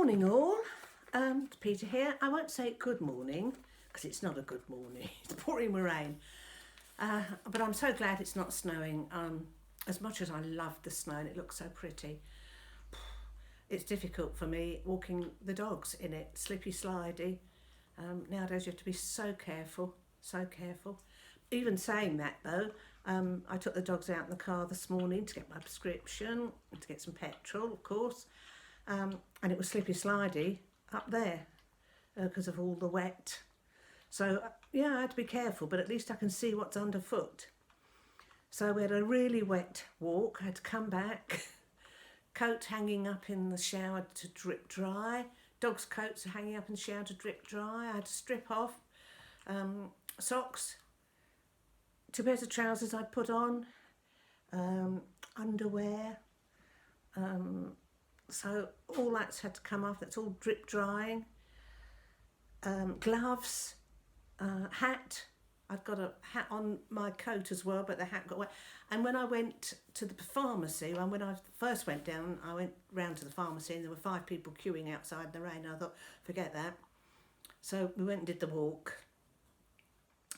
Morning all, it's Peter here. I won't say good morning because it's not a good morning. It's pouring with rain, but I'm so glad it's not snowing. As much as I love the snow and it looks so pretty, it's difficult for me walking the dogs in it, slippy slidey. Nowadays you have to be so careful, so careful. Even saying that though, I took the dogs out in the car this morning to get my prescription, to get some petrol of course. And it was slippy slidey up there because of all the wet. So yeah, I had to be careful, but at least I can see what's underfoot. So we had a really wet walk. I had to come back. Coat hanging up in the shower to drip dry. Dogs' coats are hanging up in the shower to drip dry. I had to strip off socks, 2 pairs of trousers I put on, underwear. So all that's had to come off. That's all drip drying. Gloves, hat. I've got a hat on my coat as well, but the hat got wet. And when I went to the pharmacy, when I first went down, I went round to the pharmacy and there were 5 people queuing outside in the rain. I thought, forget that. So we went and did the walk.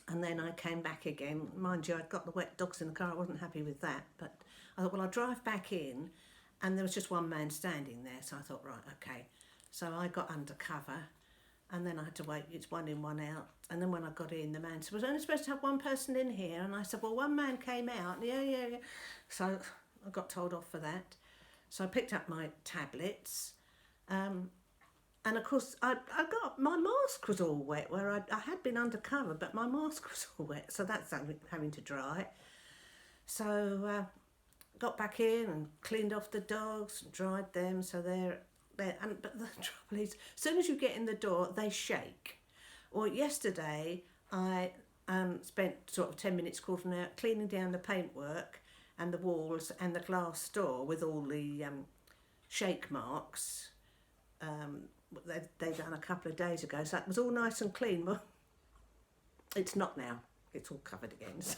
And then I came back again. Mind you, I'd got the wet dogs in the car. I wasn't happy with that. But I thought, well, I'll drive back in. And there was just one man standing there. So I thought, right, okay. So I got under cover. And then I had to wait. It's one in, one out. And then when I got in, the man said, was only supposed to have one person in here. And I said, well, one man came out. Yeah. So I got told off for that. So I picked up my tablets. And of course, I got, my mask was all wet where I had been undercover, but my mask was all wet. So that's having to dry. So got back in and cleaned off the dogs, dried them. So they're there. But the trouble is, as soon as you get in the door, they shake. Well, yesterday I spent sort of 10 minutes, quarter of an hour cleaning down the paintwork and the walls and the glass door with all the shake marks. They done a couple of days ago, so that was all nice and clean. Well, it's not now. It's all covered again, so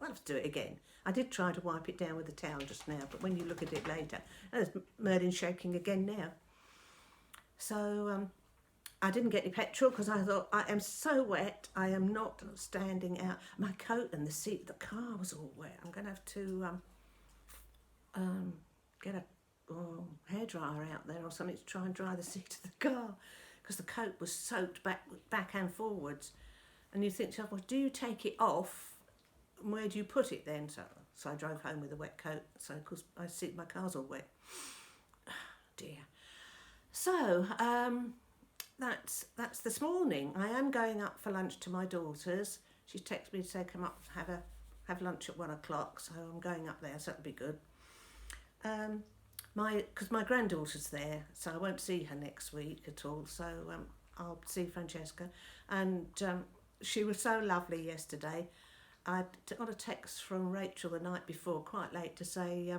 I'll have to do it again. I did try to wipe it down with a towel just now, but when you look at it later, there's Merlin shaking again now. So I didn't get any petrol because I thought, I am so wet, I am not standing out. My coat and the seat of the car was all wet. I'm going to have to get a hairdryer out there or something to try and dry the seat of the car because the coat was soaked back and forwards. And you think to yourself, well, do you take it off and where do you put it then? So I drove home with a wet coat. So of course I see my car's all wet. Oh, dear. So that's this morning. I am going up for lunch to my daughter's. She's texted me to say come up have lunch at 1 o'clock. So I'm going up there. So that'll be good. Because my granddaughter's there, so I won't see her next week at all. So I'll see Francesca, and she was so lovely yesterday. I got a text from Rachel the night before, quite late, to say,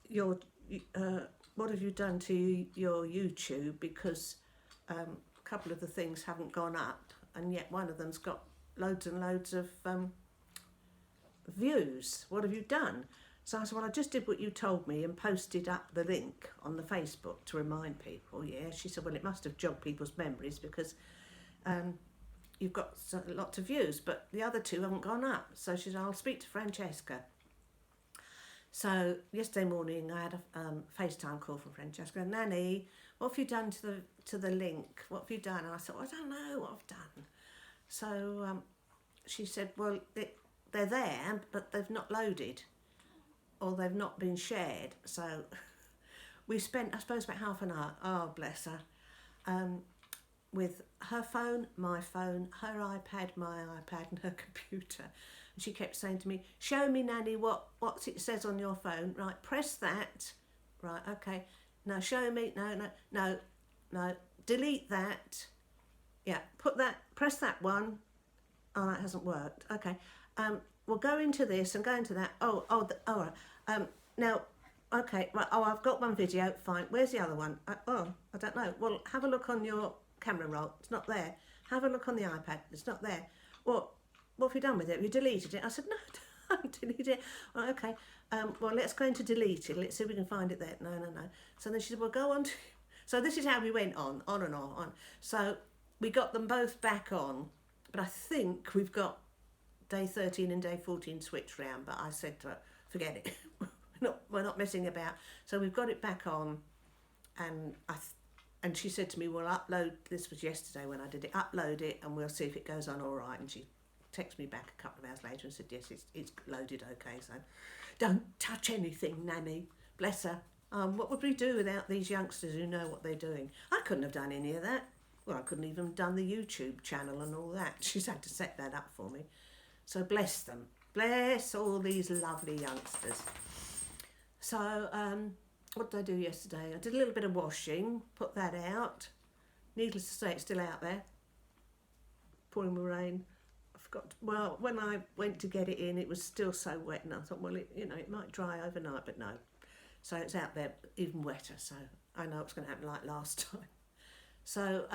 what have you done to your YouTube? Because a couple of the things haven't gone up, and yet one of them's got loads and loads of views. What have you done? So I said, well, I just did what you told me and posted up the link on the Facebook to remind people. Yeah, she said, well, it must have jogged people's memories because you've got lots of views, but the other 2 haven't gone up. So she said, I'll speak to Francesca. So yesterday morning I had a FaceTime call from Francesca. Nanny, what have you done to the link? What have you done? And I said, well, I don't know what I've done. So she said, well, they're there, but they've not loaded. Or they've not been shared. So we spent, I suppose, about half an hour, oh bless her, with her phone, my phone, her iPad, my iPad and her computer. And she kept saying to me, show me, Nanny, what it says on your phone. Right, press that. Right, okay. No, show me, no, delete that. Yeah, press that one. Oh, that hasn't worked. Okay. We'll go into this and go into that. All right. Now, okay, right, I've got one video, fine. Where's the other one? I don't know. Well, have a look on your camera roll. It's not there. Have a look on the iPad. It's not there. What have you done with it? Have you deleted it? I said, no, don't delete it. Well, okay, well, let's go into delete it. Let's see if we can find it there. No. So then she said, well, go on to So this is how we went on and on. So we got them both back on, but I think we've got day 13 and day 14 switched round, but I said to her, forget it, we're not messing about. So we've got it back on, and and she said to me, well, upload, this was yesterday when I did it, upload it and we'll see if it goes on all right. And she texted me back a couple of hours later and said, yes, it's loaded okay, so don't touch anything, Nanny, bless her. What would we do without these youngsters who know what they're doing? I couldn't have done any of that. Well, I couldn't even have done the YouTube channel and all that. She's had to set that up for me. So bless them. Bless all these lovely youngsters. So, what did I do yesterday? I did a little bit of washing, put that out. Needless to say, it's still out there. Pouring with rain. I forgot. Well, when I went to get it in, it was still so wet, and I thought, well, it might dry overnight, but no. So it's out there even wetter. So I know it's going to happen like last time. So,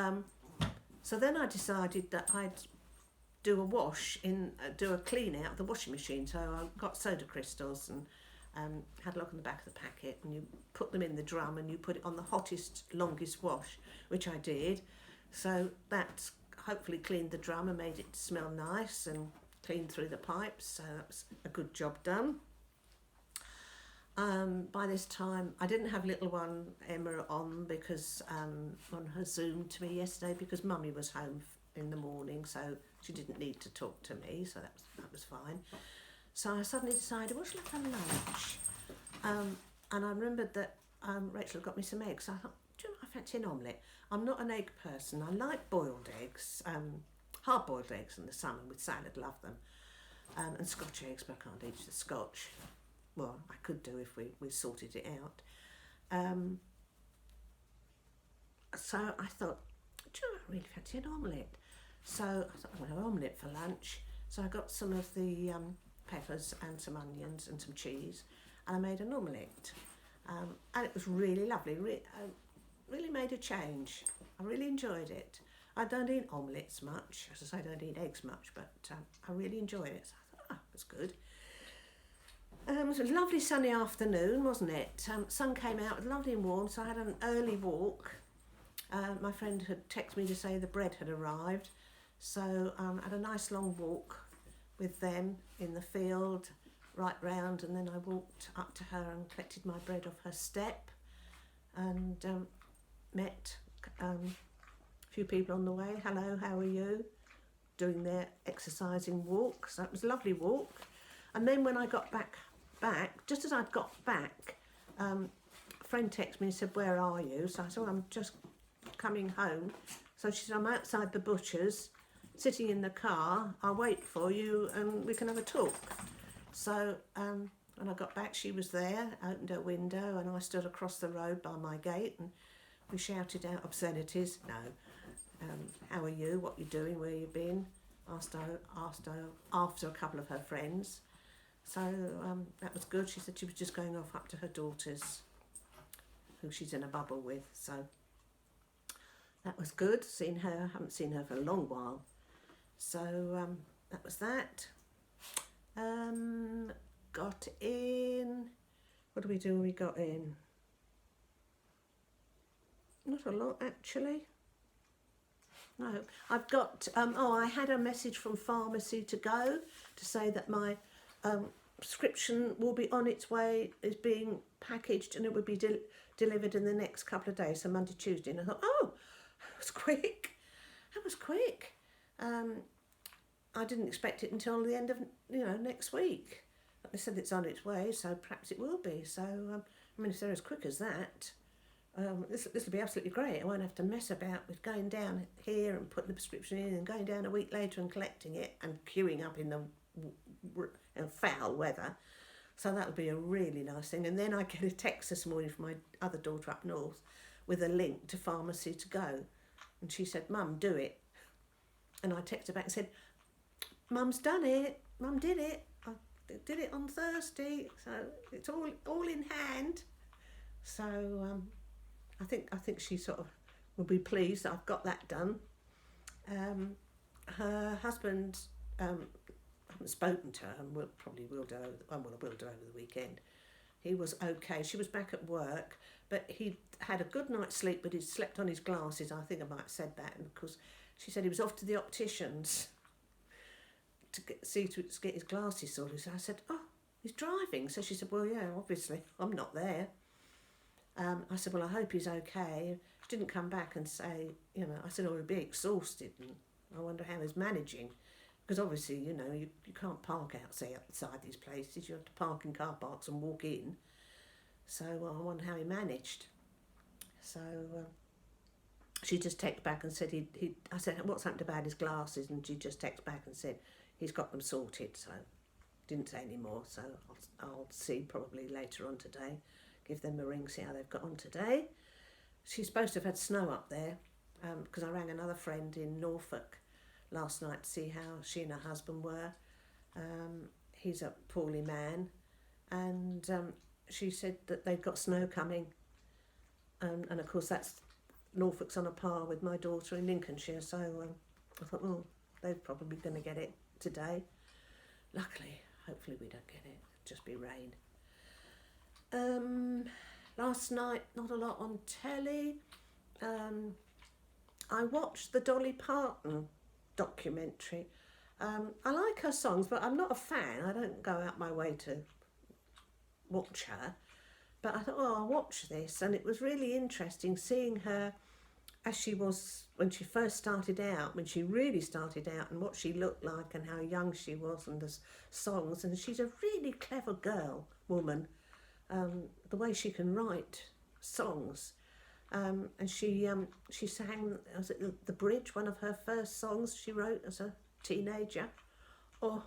so then I decided that I'd do a wash do a clean out of the washing machine. So I got soda crystals and had a look on the back of the packet, and you put them in the drum and you put it on the hottest, longest wash, which I did. So that's hopefully cleaned the drum and made it smell nice and cleaned through the pipes. So that was a good job done. By this time, I didn't have little one Emma on because on her Zoom to me yesterday, because Mummy was home in the morning, so she didn't need to talk to me, so that was fine. So I suddenly decided, what should I have for lunch? And I remembered that Rachel had got me some eggs. So I thought, do you know, I fancy an omelette. I'm not an egg person. I like boiled eggs, hard-boiled eggs in the summer with salad, love them. And Scotch eggs, but I can't eat the Scotch. Well, I could do if we sorted it out. So I thought, do you know, I really fancy an omelette. So I thought, I'm going to have an omelette for lunch. So I got some of the peppers and some onions and some cheese, and I made an omelette. And it was really lovely. Really made a change. I really enjoyed it. I don't eat omelettes much. As I say, I don't eat eggs much, but I really enjoyed it. So I thought, that's good. It was a lovely sunny afternoon, wasn't it? Sun came out, it was lovely and warm, so I had an early walk. My friend had texted me to say the bread had arrived, so I had a nice long walk with them in the field, right round, and then I walked up to her and collected my bread off her step, and met a few people on the way. Hello, how are you? Doing their exercising walk, so it was a lovely walk. And then when I got back, just as I'd got back, a friend texted me and said, where are you? So I said, well, I'm just coming home. So she said, I'm outside the butcher's, sitting in the car. I'll wait for you and we can have a talk. So when I got back, she was there, opened her window, and I stood across the road by my gate, and we shouted out obscenities. No. How are you? What you doing? Where you been? Asked her after a couple of her friends. So that was good. She said she was just going off up to her daughter's, who she's in a bubble with. So that was good. Seen her, haven't seen her for a long while. So that was that. Got in. What do we do when we got in? Not a lot, actually. No, I've got, I had a message from Pharmacy to Go to say that my prescription will be on its way, is being packaged, and it will be delivered in the next couple of days, so Monday, Tuesday. And I thought, oh, that was quick. That was quick. I didn't expect it until the end of, next week. But they said it's on its way, so perhaps it will be. So, I mean, if they're as quick as that, this will be absolutely great. I won't have to mess about with going down here and putting the prescription in and going down a week later and collecting it and queuing up in the foul weather. So that would be a really nice thing. And then I get a text this morning from my other daughter up north with a link to Pharmacy to Go. And she said, Mum, do it. And I texted her back and said, Mum's done it. Mum did it. I did it on Thursday. So it's all in hand. So I think she sort of will be pleased that I've got that done. Her husband, I haven't spoken to her, and will do over the weekend. he was okay. She was back at work, but he had a good night's sleep, but he slept on his glasses. I think I might have said that. And of course, she said he was off to the opticians to get his glasses sorted. So I said, oh, he's driving. So she said, well, yeah, obviously, I'm not there. I said, well, I hope he's okay. She didn't come back and say, I said, oh, he'll be exhausted, and I wonder how he's managing. Because obviously, you can't park outside these places. You have to park in car parks and walk in. So I wonder how he managed. So she just texted back and said, I said, what's happened about his glasses? And she just texted back and said, he's got them sorted. So didn't say any more. So I'll see probably later on today. Give them a ring, see how they've got on today. She's supposed to have had snow up there, because I rang another friend in Norfolk last night to see how she and her husband were. He's a poorly man, and she said that they've got snow coming, and of course Norfolk's on a par with my daughter in Lincolnshire, so I thought, well, they're probably going to get it today. Luckily, hopefully we don't get it, just be rain. Last night, not a lot on telly. I watched the Dolly Parton documentary. I like her songs, but I'm not a fan. I don't go out my way to watch her. But I thought, oh, I'll watch this. And it was really interesting seeing her as she was when she first started out, when she really started out, and what she looked like and how young she was, and the songs. And she's a really clever woman. The way she can write songs. And she sang, was it The Bridge, one of her first songs she wrote as a teenager. Oh,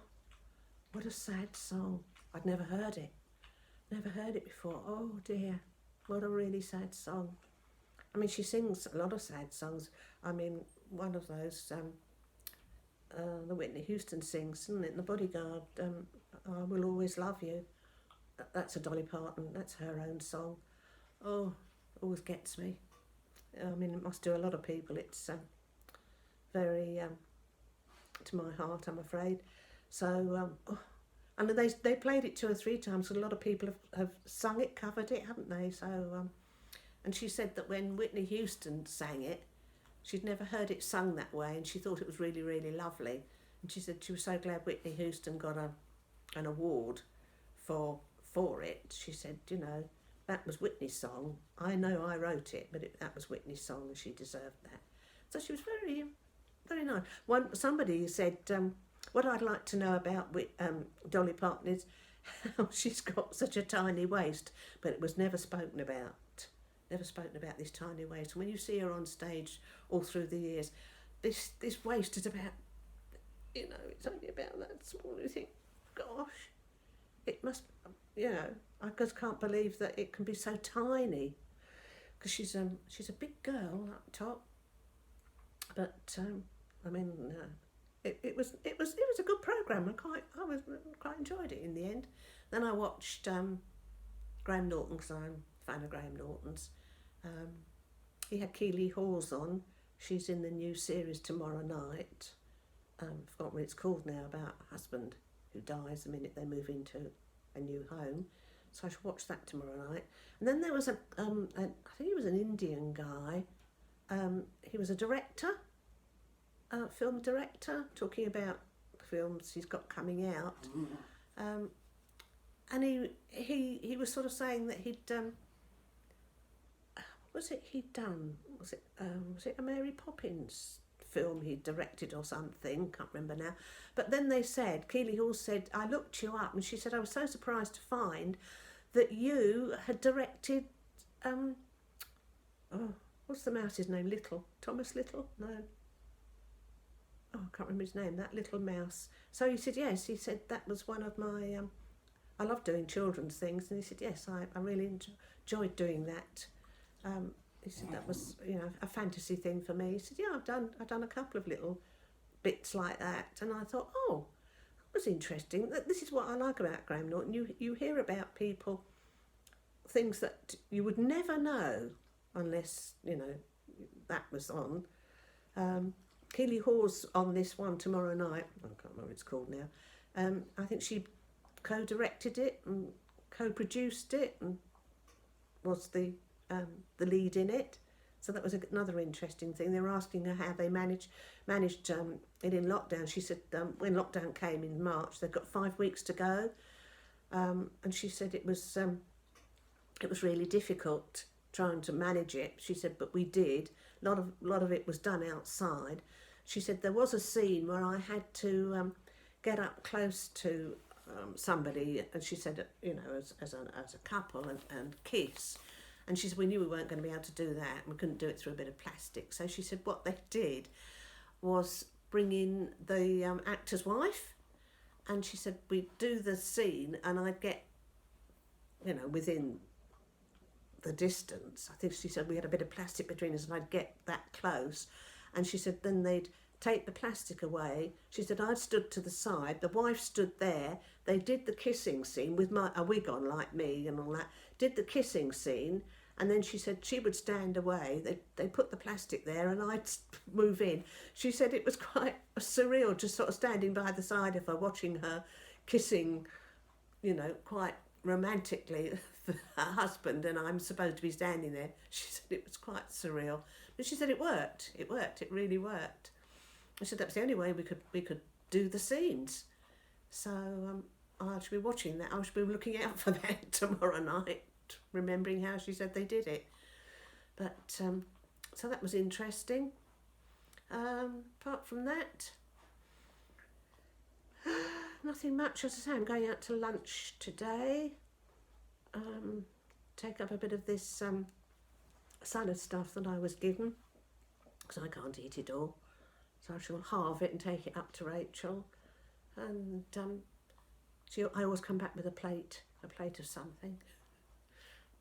what a sad song. I'd never heard it before. Oh dear, what a really sad song. I mean, she sings a lot of sad songs. I mean, one of those, the Whitney Houston sings, isn't it? The Bodyguard, I Will Always Love You. That's a Dolly Parton, that's her own song. Oh, always gets me. I mean, it must do a lot of people. It's very to my heart, I'm afraid. So, and they played it 2 or 3 times, so a lot of people have sung it, covered it, haven't they? So, and she said that when Whitney Houston sang it, she'd never heard it sung that way, and she thought it was really, really lovely. And she said she was so glad Whitney Houston got an award for it. She said, that was Whitney's song. I know I wrote it, but that was Whitney's song, and she deserved that. So she was very, very nice. Somebody said, what I'd like to know about Dolly Parton is how she's got such a tiny waist, but it was never spoken about. Never spoken about this tiny waist. When you see her on stage all through the years, this waist is about, it's only about that small. You think, gosh, it must, I just can't believe that it can be so tiny, because she's a big girl up top. But I mean, it was a good programme. I quite enjoyed it in the end. Then I watched Graham Norton, because I'm a fan of Graham Norton's. He had Keely Hawes on. She's in the new series tomorrow night. I've forgotten what it's called now, about a husband who dies the minute they move into a new home. So I should watch that tomorrow night. And then there was I think he was an Indian guy. He was a director, film director, talking about films he's got coming out. And he was sort of saying that he'd what was it he'd done? Was it a Mary Poppins film he directed or something? Can't remember now. But then they said, Keely Hawes said, I looked you up, and she said, I was so surprised to find that you had directed what's the mouse's name? Thomas Little? No. Oh, I can't remember his name. That little mouse. So he said, yes. He said that was one of my. I love doing children's things, and he said, yes, I really enjoyed doing that. He said that was a fantasy thing for me. He said, yeah, I've done a couple of little bits like that, and I thought, oh, that was interesting. This is what I like about Graham Norton. You hear about people, things that you would never know unless that was on. Keely Hawes on this one tomorrow night. I can't remember what it's called now. I think she co-directed it and co-produced it and was the lead in it. So that was another interesting thing. They were asking her how they managed it in lockdown. She said when lockdown came in March, they've got 5 weeks to go, and she said it was really difficult trying to manage it. She said, but we did. A lot of it was done outside. She said there was a scene where I had to get up close to somebody, and she said, you know, as a couple and kiss. And she said, we knew we weren't going to be able to do that, and we couldn't do it through a bit of plastic. So she said what they did was bring in the actor's wife, and she said we'd do the scene and I'd get, you know, within the distance. I think she said we had a bit of plastic between us and I'd get that close. And she said then they'd take the plastic away. She said I'd stood to the side, the wife stood there, they did the kissing scene with a wig on like me and all that, did the kissing scene, and then she said she would stand away, they put the plastic there and I'd move in. She said it was quite surreal just sort of standing by the side of her, watching her kissing, you know, quite romantically her husband, and I'm supposed to be standing there. She said it was quite surreal, but she said it worked, it really worked. I said that's the only way we could do the scenes. So I should be watching that. I should be looking out for that tomorrow night, remembering how she said they did it. But so that was interesting. Apart from that, nothing much. As I say, I'm going out to lunch today. Take up a bit of this salad stuff that I was given, because I can't eat it all. So I shall halve it and take it up to Rachel. And I always come back with a plate of something,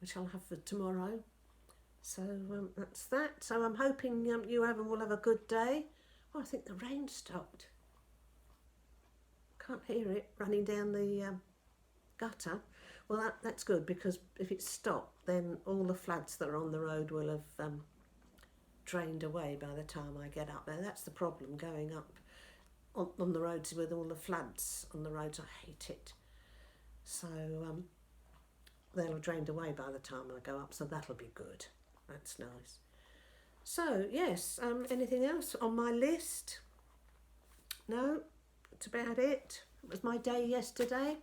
which I'll have for tomorrow. So that's that. So I'm hoping you will have a good day. Oh, I think the rain stopped. Can't hear it running down the gutter. Well, that's good, because if it stopped, then all the floods that are on the road will have drained away by the time I get up there. That's the problem, going up on the roads with all the floods on the roads. I hate it. So they'll have drained away by the time I go up, so that'll be good. That's nice. So yes, anything else on my list? No, that's about it. It was my day yesterday.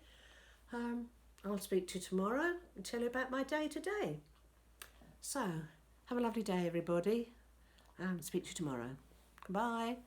I'll speak to you tomorrow and tell you about my day today. So have a lovely day, everybody, and speak to you tomorrow. Goodbye.